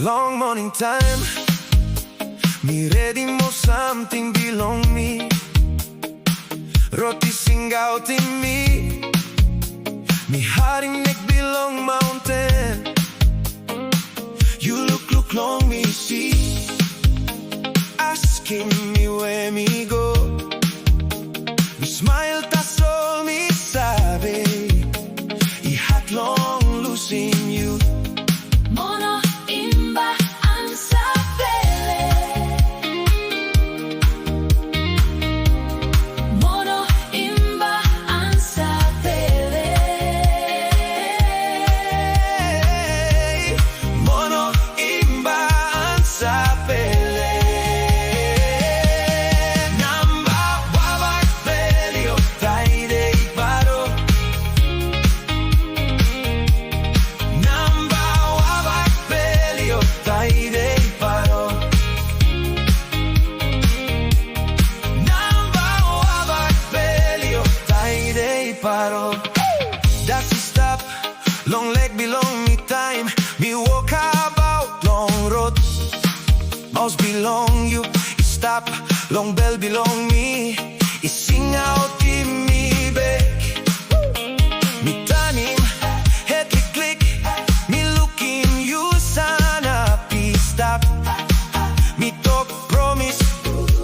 long morning time, mi redim o samting bilong me. Roti singautim mi harim nek bilong maunten. You lukluk long me see, askim me where me go. Mi smail tasol mi sabe, I hat long lusim you. Mono imba ansapele, mono imba ansapele, mono imba ansapele. Namba wabag pelio taide paro. Namba wabag pelio taide paro. Namba wabag pelio taide paro. That's the stop, long leg belong me time. Me walk about long road, mouse belong you. Stop, long bell belong me. I singautim me back. Me taim, head click, me looking you sana please stop. Me talk promise,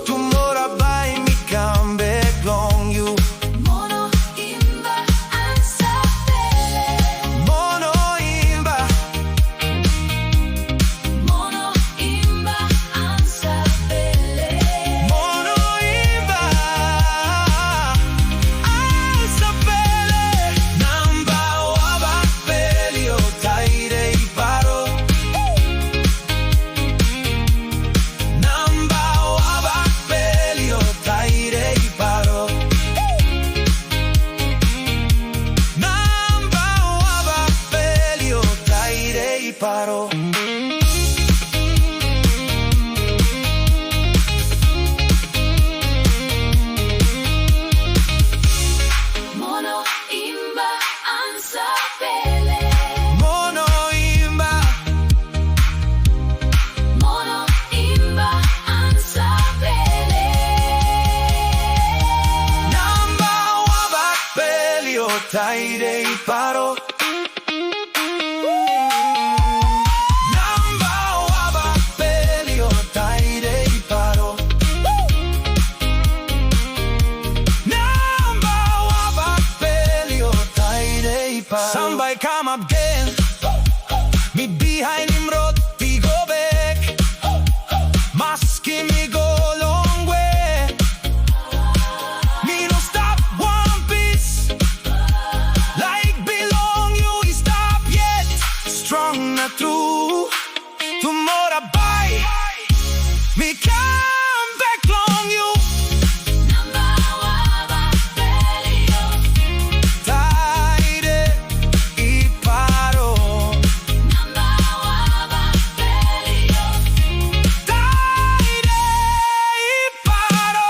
tomorrow by me come back long you. mono imba ansapele, Mono imba, mono imba ansapele, mono imba, ansapele. Namba wabag pelio taide paro. Namba wabag pelio taide paro. Namba wabag pelio taide paro. mono imba ansapele, Mono imba, mono imba ansapele, namba wabag pelio taide paro. Namba wabag pelio taide paro. Namba wabag pelio taide paro. Somebody come up again, me behind him road, we go back. Masking me go long way. Me no stop one piece, like belong you he stop yet. Strong na true, tomorrow bye. Me come back long you. namba wabag pelio, Taide iparo. namba wabag pelio, Taide iparo.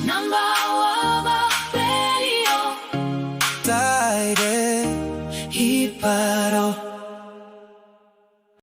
namba wabag pelio. Taide iparo.